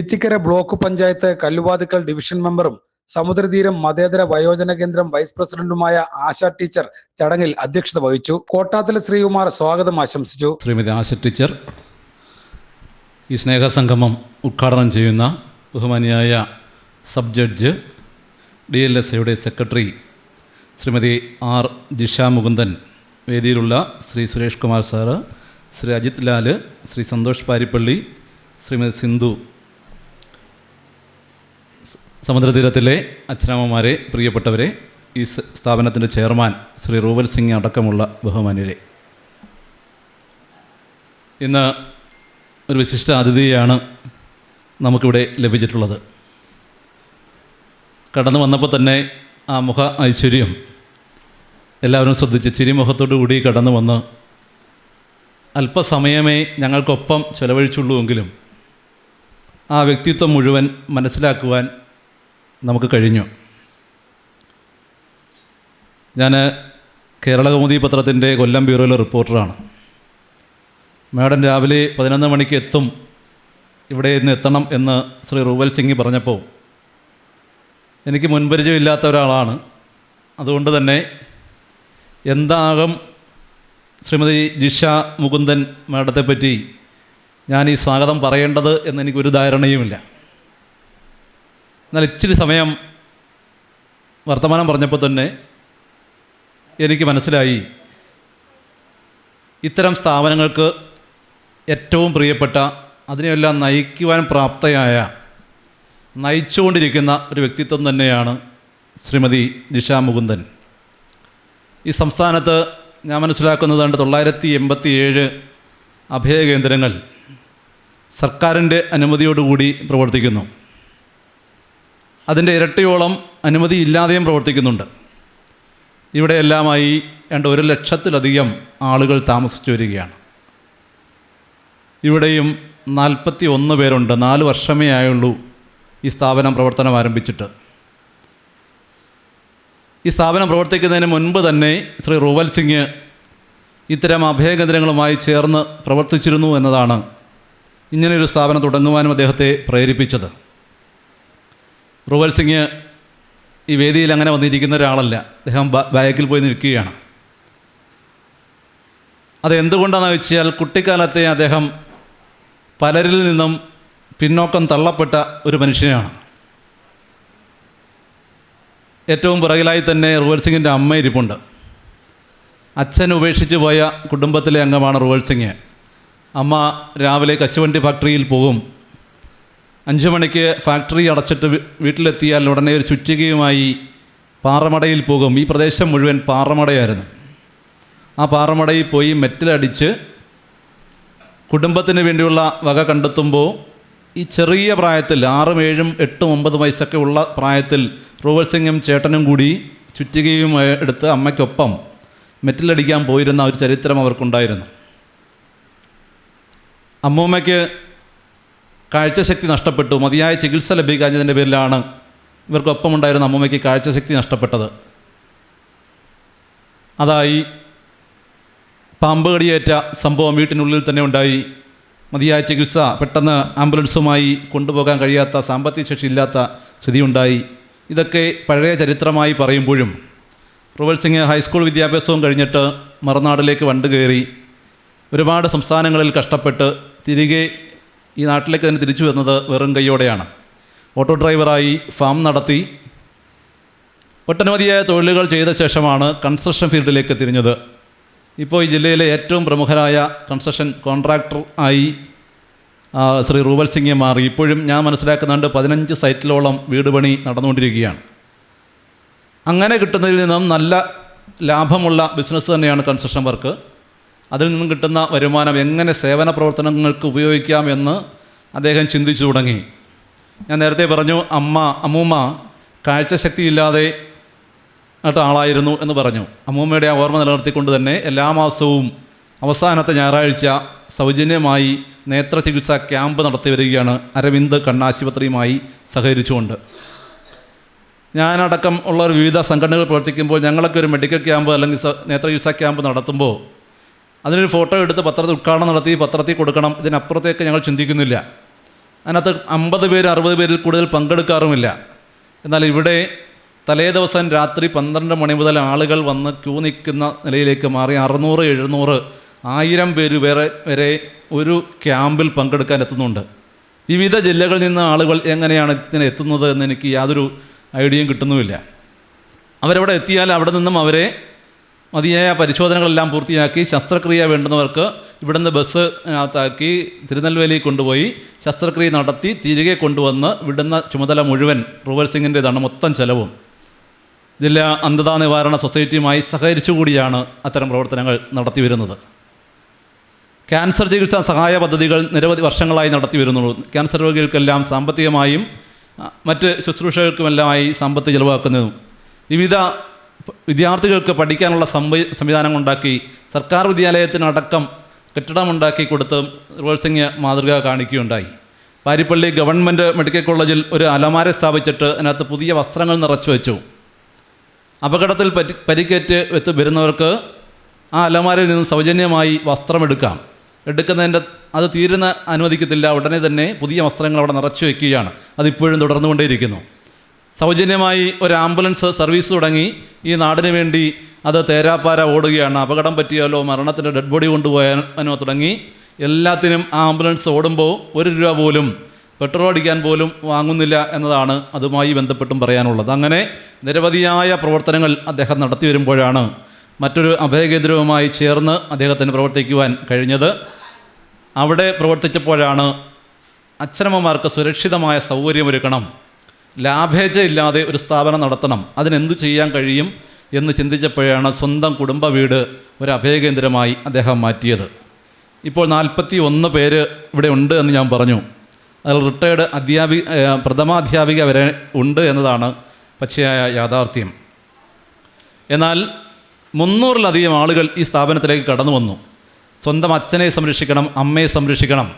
ഇത്തിക്കര ബ്ലോക്ക് പഞ്ചായത്ത് കല്ലുവാതുക്കൽ ഡിവിഷൻ മെമ്പറും സമുദ്രതീരം മതേതര വയോജന കേന്ദ്രം വൈസ് പ്രസിഡന്റുമായ ആശ ടീച്ചർ ചടങ്ങിൽ അധ്യക്ഷത വഹിച്ചു. കോട്ടാത്തല ശ്രീകുമാർ സ്വാഗതം ആശംസിച്ചു. ശ്രീമതി ആശ ടീച്ചർ ഈ സ്നേഹസംഗമം ഉദ്ഘാടനം ചെയ്യുന്ന ബഹുമാനിയായ സബ് ജഡ്ജ് DLSAയുടെ സെക്രട്ടറി ശ്രീമതി R ജിഷ മുകുന്ദൻ, വേദിയിലുള്ള ശ്രീ സുരേഷ് കുമാർ സാറ്, ശ്രീ അജിത് ലാല്, ശ്രീ സന്തോഷ് പാരിപ്പള്ളി, ശ്രീമതി സിന്ധു, സമുദ്രതീരത്തിലെ അച്ഛനമ്മമാരെ, പ്രിയപ്പെട്ടവരെ, ഈ സ്ഥാപനത്തിൻ്റെ ചെയർമാൻ ശ്രീ റൂവൽ സിംഗ് അടക്കമുള്ള ബഹുമാന്യരെ, ഇന്ന് ഒരു വിശിഷ്ട അതിഥിയാണ് നമുക്കിവിടെ ലഭിച്ചിട്ടുള്ളത്. കടന്നു വന്നപ്പോൾ തന്നെ ആ മുഖ ഐശ്വര്യം എല്ലാവരും ശ്രദ്ധിച്ച് ചിരിമുഖത്തോടു കൂടി കടന്നു വന്ന് അല്പസമയമേ ഞങ്ങൾക്കൊപ്പം ചെലവഴിച്ചുള്ളൂവെങ്കിലും ആ വ്യക്തിത്വം മുഴുവൻ മനസ്സിലാക്കുവാൻ നമുക്ക് കഴിഞ്ഞു. ഞാൻ കേരളകൗമുദി പത്രത്തിൻ്റെ കൊല്ലം ബ്യൂറോയിലെ റിപ്പോർട്ടറാണ്. മാഡം രാവിലെ 11 മണിക്ക് എത്തും, ഇവിടെ ഇന്ന് എത്തണം എന്ന് ശ്രീ റൂവൽ സിംഗ് പറഞ്ഞപ്പോൾ എനിക്ക് മുൻപരിചയമില്ലാത്ത ഒരാളാണ്. അതുകൊണ്ട് തന്നെ എന്താകും ശ്രീമതി ജിഷ മുകുന്ദൻ മാഡത്തെപ്പറ്റി ഞാൻ ഈ സ്വാഗതം പറയേണ്ടത് എന്നെനിക്കൊരു ധാരണയുമില്ല. എന്നാൽ ഇച്ചിരി സമയം വർത്തമാനം പറഞ്ഞപ്പോൾ തന്നെ എനിക്ക് മനസ്സിലായി, ഇത്തരം സ്ഥാപനങ്ങൾക്ക് ഏറ്റവും പ്രിയപ്പെട്ട, അതിനെയെല്ലാം നയിക്കുവാൻ പ്രാപ്തയായ, നയിച്ചുകൊണ്ടിരിക്കുന്ന ഒരു വ്യക്തിത്വം തന്നെയാണ് ശ്രീമതി ജിഷ മുകുന്ദൻ. ഈ സംസ്ഥാനത്ത് ഞാൻ മനസ്സിലാക്കുന്നത് 987 അഭയകേന്ദ്രങ്ങൾ സർക്കാരിൻ്റെ അനുമതിയോടുകൂടി പ്രവർത്തിക്കുന്നു. അതിൻ്റെ ഇരട്ടിയോളം അനുമതി ഇല്ലാതെയും പ്രവർത്തിക്കുന്നുണ്ട്. ഇവിടെയെല്ലാമായി 1 ലക്ഷത്തിലധികം ആളുകൾ താമസിച്ചു വരികയാണ്. ഇവിടെയും 41 പേരുണ്ട്. 4 വർഷമേ ആയുള്ളൂ ഈ സ്ഥാപനം പ്രവർത്തനം ആരംഭിച്ചിട്ട്. ഈ സ്ഥാപനം പ്രവർത്തിക്കുന്നതിന് മുൻപ് തന്നെ ശ്രീ റൂവൽ സിംഗ് ഇത്തരം അഭയകേന്ദ്രങ്ങളുമായി ചേർന്ന് പ്രവർത്തിച്ചിരുന്നു എന്നതാണ് ഇങ്ങനെയൊരു സ്ഥാപനം തുടങ്ങുവാനും അദ്ദേഹത്തെ പ്രേരിപ്പിച്ചത്. റൂവൽ സിംഗ് ഈ വേദിയിൽ അങ്ങനെ വന്നിരിക്കുന്ന ഒരാളല്ല. അദ്ദേഹം ബാക്കിൽ പോയി നിൽക്കുകയാണ്. അതെന്തുകൊണ്ടാണെന്ന് വെച്ചാൽ കുട്ടിക്കാലത്തെ അദ്ദേഹം പലരിൽ നിന്നും പിന്നോക്കം തള്ളപ്പെട്ട ഒരു മനുഷ്യനാണ്. ഏറ്റവും പുറകിലായി തന്നെ റൂവൽ സിംഗിൻ്റെ അമ്മ ഇരിപ്പുണ്ട്. അച്ഛൻ ഉപേക്ഷിച്ച് പോയ കുടുംബത്തിലെ അംഗമാണ് റൂവൽ സിംഗ്. അമ്മ രാവിലെ കശുവണ്ടി ഫാക്ടറിയിൽ പോകും. 5 മണിക്ക് ഫാക്ടറി അടച്ചിട്ട് വീട്ടിലെത്തിയാൽ ഉടനെ ഒരു ചുറ്റികയുമായി പാറമടയിൽ പോകും. ഈ പ്രദേശം മുഴുവൻ പാറമടയായിരുന്നു. ആ പാറമടയിൽ പോയി മെറ്റലടിച്ച് കുടുംബത്തിന് വേണ്ടിയുള്ള വക കണ്ടെത്തുമ്പോൾ ഈ ചെറിയ പ്രായത്തിൽ 6, 7, 8, 9 വയസ്സൊക്കെ ഉള്ള പ്രായത്തിൽ റൂവൽ സിംഗും ചേട്ടനും കൂടി ചുറ്റികയും എടുത്ത് അമ്മയ്ക്കൊപ്പം മെറ്റലടിക്കാൻ പോയിരുന്ന ഒരു ചരിത്രം അവർക്കുണ്ടായിരുന്നു. അമ്മൂമ്മയ്ക്ക് കാഴ്ചശക്തി നഷ്ടപ്പെട്ടു. മതിയായ ചികിത്സ ലഭിക്കാഞ്ഞതിൻ്റെ പേരിലാണ് ഇവർക്കൊപ്പമുണ്ടായിരുന്ന അമ്മൂമ്മയ്ക്ക് കാഴ്ചശക്തി നഷ്ടപ്പെട്ടത്. അതായി പാമ്പ് കടിയേറ്റ സംഭവം വീട്ടിനുള്ളിൽ തന്നെ ഉണ്ടായി. മതിയായ ചികിത്സ പെട്ടെന്ന് ആംബുലൻസുമായി കൊണ്ടുപോകാൻ കഴിയാത്ത, സാമ്പത്തിക ശേഷി ഇല്ലാത്ത സ്ഥിതിയുണ്ടായി. ഇതൊക്കെ പഴയ ചരിത്രമായി പറയുമ്പോഴും റൂവൽ സിംഗ് ഹൈസ്കൂൾ വിദ്യാഭ്യാസവും കഴിഞ്ഞിട്ട് മറുനാടിലേക്ക് വണ്ട് കയറി ഒരുപാട് സംസ്ഥാനങ്ങളിൽ കഷ്ടപ്പെട്ട് തിരികെ ഈ നാട്ടിലേക്ക് തന്നെ തിരിച്ചു വന്നത് വെറും കൈയോടെയാണ്. ഓട്ടോ ഡ്രൈവറായി ഫാം നടത്തി ഒട്ടനവധിയായ തൊഴിലുകൾ ചെയ്ത ശേഷമാണ് കൺസ്ട്രക്ഷൻ ഫീൽഡിലേക്ക് തിരിഞ്ഞത്. ഇപ്പോൾ ഈ ജില്ലയിലെ ഏറ്റവും പ്രമുഖരായ കൺസ്ട്രക്ഷൻ കോൺട്രാക്ടർ ആയി ശ്രീ റൂവൽ സിംഗ് മാറി. ഇപ്പോഴും ഞാൻ മനസ്സിലാക്കുന്നുണ്ട് 15 സൈറ്റിലോളം വീട് പണി നടന്നുകൊണ്ടിരിക്കുകയാണ്. അങ്ങനെ കിട്ടുന്നതിൽ നിന്നും നല്ല ലാഭമുള്ള ബിസിനസ് തന്നെയാണ് കൺസ്ട്രക്ഷൻ വർക്ക്. അതിൽ നിന്നും കിട്ടുന്ന വരുമാനം എങ്ങനെ സേവന പ്രവർത്തനങ്ങൾക്ക് ഉപയോഗിക്കാമെന്ന് അദ്ദേഹം ചിന്തിച്ചു തുടങ്ങി. ഞാൻ നേരത്തെ പറഞ്ഞു അമ്മൂമ്മ കാഴ്ചശക്തിയില്ലാതെ ആളായിരുന്നു എന്ന് പറഞ്ഞു. അമ്മൂമ്മയുടെ ആ ഓർമ്മ നിലനിർത്തിക്കൊണ്ട് തന്നെ എല്ലാ മാസവും അവസാനത്തെ ഞായറാഴ്ച സൗജന്യമായി നേത്ര ചികിത്സാ ക്യാമ്പ് നടത്തി വരികയാണ് അരവിന്ദ് കണ്ണാശുപത്രിയുമായി സഹകരിച്ചുകൊണ്ട്. ഞാനടക്കം ഉള്ള വിവിധ സംഘടനകൾ പ്രവർത്തിക്കുമ്പോൾ ഞങ്ങളൊക്കെ ഒരു മെഡിക്കൽ ക്യാമ്പ് അല്ലെങ്കിൽ നേത്ര ചികിത്സാ ക്യാമ്പ് നടത്തുമ്പോൾ അതിനൊരു ഫോട്ടോ എടുത്ത് പത്രത്തിൽ ഉദ്ഘാടനം നടത്തി പത്രത്തിൽ കൊടുക്കണം, ഇതിനപ്പുറത്തേക്ക് ഞങ്ങൾ ചിന്തിക്കുന്നില്ല. അതിനകത്ത് 50 പേര് 60 പേരിൽ കൂടുതൽ പങ്കെടുക്കാറുമില്ല. എന്നാൽ ഇവിടെ തലേ ദിവസം രാത്രി 12 മണി മുതൽ ആളുകൾ വന്ന് ക്യൂ നിൽക്കുന്ന നിലയിലേക്ക് മാറി 600, 700, 1000 പേര് വരെ ഒരു ക്യാമ്പിൽ പങ്കെടുക്കാൻ എത്തുന്നുണ്ട്. വിവിധ ജില്ലകളിൽ നിന്ന് ആളുകൾ എങ്ങനെയാണ് ഇതിന് എത്തുന്നത് എന്ന് എനിക്ക് യാതൊരു ഐഡിയയും കിട്ടുന്നുമില്ല. അവരവിടെ എത്തിയാൽ അവിടെ നിന്നും അവരെ മതിയായ പരിശോധനകളെല്ലാം പൂർത്തിയാക്കി ശസ്ത്രക്രിയ വേണ്ടുന്നവർക്ക് ഇവിടുന്ന് ബസ്സിനകത്താക്കി തിരുനെൽവേലി കൊണ്ടുപോയി ശസ്ത്രക്രിയ നടത്തി തിരികെ കൊണ്ടുവന്ന് വിടുന്ന ചുമതല മുഴുവൻ റൂവൽ സിംഗിൻ്റേതാണ്. മൊത്തം ചെലവും ജില്ലാ അന്ധതാ നിവാരണ സൊസൈറ്റിയുമായി സഹകരിച്ചുകൂടിയാണ് അത്തരം പ്രവർത്തനങ്ങൾ നടത്തി വരുന്നത്. ക്യാൻസർ ചികിത്സാ സഹായ പദ്ധതികൾ നിരവധി വർഷങ്ങളായി നടത്തി വരുന്നുള്ളൂ. ക്യാൻസർ രോഗികൾക്കെല്ലാം സാമ്പത്തികമായും മറ്റ് ശുശ്രൂഷകൾക്കുമെല്ലാമായി സമ്പത്ത് ചിലവാക്കുന്നതും വിവിധ വിദ്യാർത്ഥികൾക്ക് പഠിക്കാനുള്ള സംവിധാനങ്ങളുണ്ടാക്കി സർക്കാർ വിദ്യാലയത്തിനടക്കം കെട്ടിടമുണ്ടാക്കി കൊടുത്ത് റൂവൽ സിംഗ് മാതൃക കാണിക്കുകയുണ്ടായി. പാരിപ്പള്ളി ഗവൺമെൻറ് മെഡിക്കൽ കോളേജിൽ ഒരു അലമാര സ്ഥാപിച്ചിട്ട് അതിനകത്ത് പുതിയ വസ്ത്രങ്ങൾ നിറച്ചു വെച്ചു. അപകടത്തിൽ പരിക്കേറ്റ് വരുന്നവർക്ക് ആ അലമാരയിൽ നിന്ന് സൗജന്യമായി വസ്ത്രമെടുക്കാം. എടുക്കുന്നതിൻ്റെ അത് തീരുന്ന അനുവദിക്കത്തില്ല, ഉടനെ തന്നെ പുതിയ വസ്ത്രങ്ങൾ അവിടെ നിറച്ചു വയ്ക്കുകയാണ്. അതിപ്പോഴും തുടർന്നുകൊണ്ടേയിരിക്കുന്നു. സൗജന്യമായി ഒരു ആംബുലൻസ് സർവീസ് തുടങ്ങി ഈ നാടിന് വേണ്ടി അത് തേരാപ്പാര ഓടുകയാണ്. അപകടം പറ്റിയാലോ മരണത്തിൻ്റെ ഡെഡ് ബോഡി കൊണ്ടുപോകാനോ തുടങ്ങി എല്ലാത്തിനും ആ ആംബുലൻസ് ഓടുമ്പോൾ 1 രൂപ പോലും പെട്രോൾ അടിക്കാൻ പോലും വാങ്ങുന്നില്ല എന്നതാണ് അതുമായി ബന്ധപ്പെട്ടും പറയാനുള്ളത്. അങ്ങനെ നിരവധിയായ പ്രവർത്തനങ്ങൾ അദ്ദേഹം നടത്തി വരുമ്പോഴാണ് മറ്റൊരു അഭയകേന്ദ്രവുമായി ചേർന്ന് അദ്ദേഹത്തിന് പ്രവർത്തിക്കുവാൻ കഴിഞ്ഞത്. അവിടെ പ്രവർത്തിച്ചപ്പോഴാണ് അച്ഛനമ്മമാർക്ക് സുരക്ഷിതമായ സൗകര്യമൊരുക്കണം, ലാഭേച്ഛയില്ലാതെ ഒരു സ്ഥാപനം നടത്തണം, അതിനെന്തു ചെയ്യാൻ കഴിയും എന്ന് ചിന്തിച്ചപ്പോഴാണ് സ്വന്തം കുടുംബ വീട് ഒരു അഭയകേന്ദ്രമായി അദ്ദേഹം മാറ്റിയത്. ഇപ്പോൾ 41 പേര് ഇവിടെ ഉണ്ട് എന്ന് ഞാൻ പറഞ്ഞു. അതിൽ റിട്ടയർഡ് പ്രഥമാധ്യാപിക വരെ ഉണ്ട് എന്നതാണ് പച്ചയായ യാഥാർത്ഥ്യം. എന്നാൽ 300-ലധികം ആളുകൾ ഈ സ്ഥാപനത്തിലേക്ക് കടന്നു വന്നു. സ്വന്തം അച്ഛനെ സംരക്ഷിക്കണം, അമ്മയെ സംരക്ഷിക്കണം,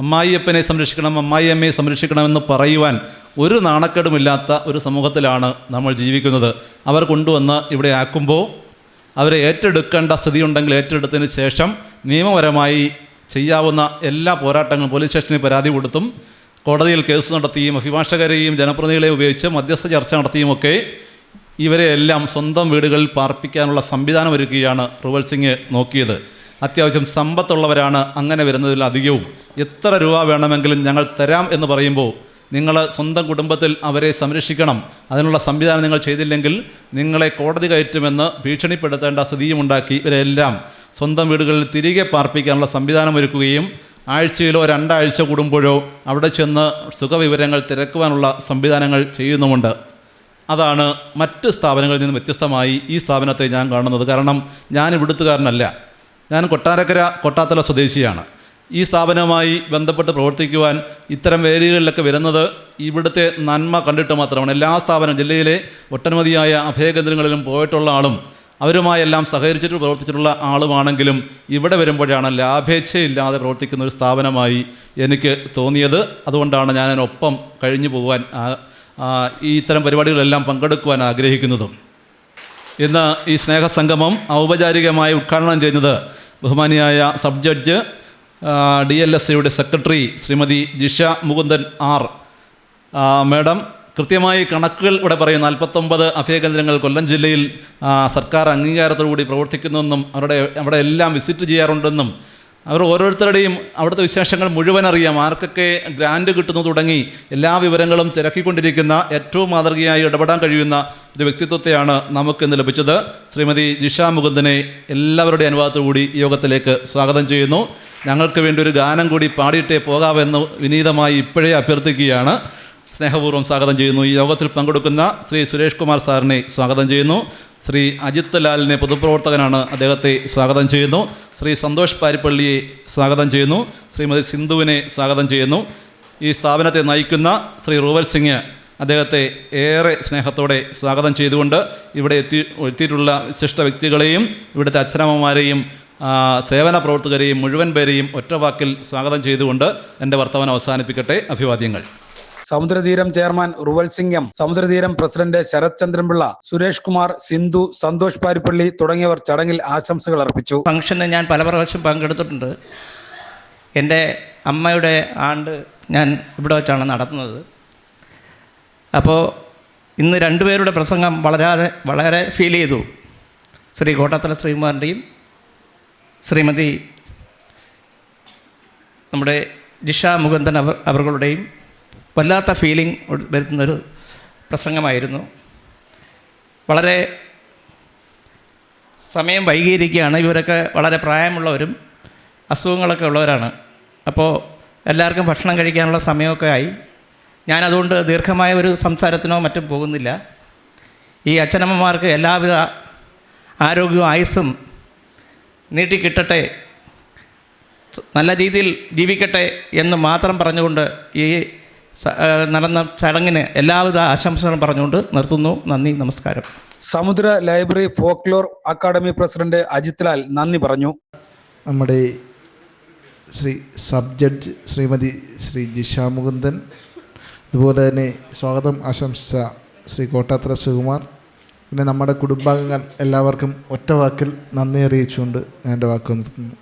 അമ്മായിയപ്പനെ സംരക്ഷിക്കണം, അമ്മായിയമ്മയെ സംരക്ഷിക്കണമെന്ന് പറയുവാൻ ഒരു നാണക്കേടുമില്ലാത്ത ഒരു സമൂഹത്തിലാണ് നമ്മൾ ജീവിക്കുന്നത്. അവർ കൊണ്ടുവന്ന് ഇവിടെ ആക്കുമ്പോൾ അവരെ ഏറ്റെടുക്കേണ്ട സ്ഥിതിയുണ്ടെങ്കിൽ ഏറ്റെടുത്തതിന് ശേഷം നിയമപരമായി ചെയ്യാവുന്ന എല്ലാ പോരാട്ടങ്ങളും പോലീസ് സ്റ്റേഷനിൽ പരാതി കൊടുത്തും കോടതിയിൽ കേസ് നടത്തിയും അഭിഭാഷകരെയും ജനപ്രതിനിധികളെയും ഉപയോഗിച്ച് മധ്യസ്ഥ ചർച്ച നടത്തിയുമൊക്കെ ഇവരെയെല്ലാം സ്വന്തം വീടുകളിൽ പാർപ്പിക്കാനുള്ള സംവിധാനം ഒരുക്കുകയാണ് റൂവൽ സിംഗ് നോക്കിയത്. അത്യാവശ്യം സമ്പത്തുള്ളവരാണ് അങ്ങനെ വരുന്നതിൽ അധികവും. എത്ര രൂപ വേണമെങ്കിലും ഞങ്ങൾ തരാം എന്ന് പറയുമ്പോൾ നിങ്ങൾ സ്വന്തം കുടുംബത്തിൽ അവരെ സംരക്ഷിക്കണം, അതിനുള്ള സംവിധാനം നിങ്ങൾ ചെയ്തില്ലെങ്കിൽ നിങ്ങളെ കോടതി കയറ്റുമെന്ന് ഭീഷണിപ്പെടുത്തേണ്ട സ്ഥിതിയുമുണ്ടാക്കി ഇവരെല്ലാം സ്വന്തം വീടുകളിൽ തിരികെ പാർപ്പിക്കാനുള്ള സംവിധാനം ഒരുക്കുകയും ആഴ്ചയിലോ 2 ആഴ്ച കൂടുമ്പോഴോ അവിടെ ചെന്ന് സുഖവിവരങ്ങൾ തിരക്കുവാനുള്ള സംവിധാനങ്ങൾ ചെയ്യുന്നുമുണ്ട്. അതാണ് മറ്റ് സ്ഥാപനങ്ങളിൽ നിന്ന് വ്യത്യസ്തമായി ഈ സ്ഥാപനത്തെ ഞാൻ കാണുന്നത്. കാരണം ഞാൻ ഇവിടുത്തുകാരനല്ല, ഞാൻ കൊട്ടാത്തല സ്വദേശിയാണ്. ഈ സ്ഥാപനവുമായി ബന്ധപ്പെട്ട് പ്രവർത്തിക്കുവാൻ ഇത്തരം വേദികളിലൊക്കെ വരുന്നത് ഇവിടുത്തെ നന്മ കണ്ടിട്ട് മാത്രമാണ്. എല്ലാ ജില്ലയിലെ ഒട്ടനവധിയായ അഭയകേന്ദ്രങ്ങളിലും പോയിട്ടുള്ള ആളും അവരുമായെല്ലാം സഹകരിച്ചിട്ട് പ്രവർത്തിച്ചിട്ടുള്ള ആളുമാണെങ്കിലും ഇവിടെ വരുമ്പോഴാണ് ലാഭേച്ഛയില്ലാതെ പ്രവർത്തിക്കുന്ന ഒരു സ്ഥാപനമായി എനിക്ക് തോന്നിയത്. അതുകൊണ്ടാണ് ഞാൻ അതിനൊപ്പം കഴിഞ്ഞു പോകുവാൻ ഈ ഇത്തരം പരിപാടികളെല്ലാം പങ്കെടുക്കുവാൻ ആഗ്രഹിക്കുന്നതും. ഇന്ന് ഈ സ്നേഹസംഗമം ഔപചാരികമായി ഉദ്ഘാടനം ചെയ്യുന്നത് ബഹുമാനിയായ സബ് ജഡ്ജ് DLSAയുടെ secretary Shrimati Jisha Mukundan R madam. കൃത്യമായി കണക്കുകൾ ഇവിടെ പറയും. 49 അഭയകേന്ദ്രങ്ങൾ കൊല്ലം ജില്ലയിൽ സർക്കാർ അംഗീകാരത്തോടുകൂടി പ്രവർത്തിക്കുന്നുവെന്നും അവിടെ എല്ലാം വിസിറ്റ് ചെയ്യാറുണ്ടെന്നും അവർ ഓരോരുത്തരുടെയും അവിടുത്തെ വിശേഷങ്ങൾ മുഴുവൻ അറിയാം. ആർക്കൊക്കെ ഗ്രാൻഡ് കിട്ടുന്നു തുടങ്ങി എല്ലാ വിവരങ്ങളും തിരക്കിക്കൊണ്ടിരിക്കുന്ന ഏറ്റവും മാതൃകയായി ഇടപെടാൻ കഴിയുന്ന ഒരു വ്യക്തിത്വത്തെയാണ് നമുക്കിന്ന് ലഭിച്ചത്. ശ്രീമതി ജിഷ മുകുന്ദനെ എല്ലാവരുടെയും അനുവാദത്തോടുകൂടി യോഗത്തിലേക്ക് സ്വാഗതം ചെയ്യുന്നു. ഞങ്ങൾക്ക് വേണ്ടി ഒരു ഗാനം കൂടി പാടിയിട്ടേ പോകാമെന്ന് വിനീതമായി ഇപ്പോഴേ അഭ്യർത്ഥിക്കുകയാണ്. സ്നേഹപൂർവ്വം സ്വാഗതം ചെയ്യുന്നു. ഈ യോഗത്തിൽ പങ്കെടുക്കുന്ന ശ്രീ സുരേഷ് കുമാർ സാറിനെ സ്വാഗതം ചെയ്യുന്നു. ശ്രീ അജിത് ലാലിനെ പൊതുപ്രവർത്തകനാണ്, അദ്ദേഹത്തെ സ്വാഗതം ചെയ്യുന്നു. ശ്രീ സന്തോഷ് പാരിപ്പള്ളിയെ സ്വാഗതം ചെയ്യുന്നു. ശ്രീമതി സിന്ധുവിനെ സ്വാഗതം ചെയ്യുന്നു. ഈ സ്ഥാപനത്തെ നയിക്കുന്ന ശ്രീ റൂവൽ സിംഗ് അദ്ദേഹത്തെ ഏറെ സ്നേഹത്തോടെ സ്വാഗതം ചെയ്തുകൊണ്ട് ഇവിടെ എത്തിയിട്ടുള്ള വിശിഷ്ട വ്യക്തികളെയും ഇവിടുത്തെ അച്ഛനമ്മമാരെയും സേവന പ്രവർത്തകരെയും മുഴുവൻ പേരെയും ഒറ്റവാക്കിൽ സ്വാഗതം ചെയ്തുകൊണ്ട് എൻ്റെ വർത്തമാനം അവസാനിപ്പിക്കട്ടെ. അഭിവാദ്യങ്ങൾ. സമുദ്രതീരം ചെയർമാൻ റുവൽ സിംഗം, സമുദ്രതീരം പ്രസിഡന്റ് ശരത് ചന്ദ്രൻപിള്ള, സുരേഷ് കുമാർ, സിന്ധു, സന്തോഷ് പാരിപ്പള്ളി തുടങ്ങിയവർ ചടങ്ങിൽ ആശംസകൾ അർപ്പിച്ചു. ഫംഗ്ഷന് ഞാൻ പല പ്രാവശ്യം പങ്കെടുത്തിട്ടുണ്ട്. എൻ്റെ അമ്മയുടെ ആണ്ട് ഞാൻ ഇവിടെ വെച്ചാണ് നടത്തുന്നത്. അപ്പോൾ ഇന്ന് രണ്ടുപേരുടെ പ്രസംഗം വളരെ ഫീൽ ചെയ്തു. ശ്രീ കോട്ടാത്തല ശ്രീകുമാറിൻ്റെയും ശ്രീമതി നമ്മുടെ ജിഷ മുകുന്ദൻ അവர்களுടെയും വല്ലാത്ത ഫീലിംഗ് വരുത്തുന്നൊരു പ്രസംഗമായിരുന്നു. വളരെ സമയം വൈകിയിരിക്കുകയാണ്. ഇവരൊക്കെ വളരെ പ്രായമുള്ളവരും അസുഖങ്ങളൊക്കെ ഉള്ളവരാണ്. അപ്പോൾ എല്ലാവർക്കും ഭക്ഷണം കഴിക്കാനുള്ള സമയമൊക്കെ ആയി. ഞാനതുകൊണ്ട് ദീർഘമായ ഒരു സംസാരത്തിനോ മറ്റും പോകുന്നില്ല. ഈ അച്ഛനമ്മമാർക്ക് എല്ലാവിധ ആരോഗ്യവും ആയുസ്സും നീട്ടിക്കിട്ടട്ടെ, നല്ല രീതിയിൽ ജീവിക്കട്ടെ എന്ന് മാത്രം പറഞ്ഞുകൊണ്ട് ഈ നടന്ന ചടങ്ങിന് എല്ലാവിധ ആശംസകളും പറഞ്ഞുകൊണ്ട് നിർത്തുന്നു. നന്ദി, നമസ്കാരം. Samudra library folklore academy president Ajith Lal നന്ദി പറഞ്ഞു. നമ്മുടെ ശ്രീ സബ് ജഡ്ജ് ശ്രീമതി ശ്രീ ജിഷ മുകുന്ദൻ, അതുപോലെ തന്നെ സ്വാഗതം ആശംസിച്ച ശ്രീ കോട്ടാത്തല ശ്രീകുമാർ, പിന്നെ നമ്മുടെ കുടുംബാംഗങ്ങൾ എല്ലാവർക്കും ഒറ്റ വാക്കിൽ നന്ദി അറിയിച്ചുകൊണ്ട് ഞാൻ എൻ്റെ വാക്ക് നിർത്തുന്നു.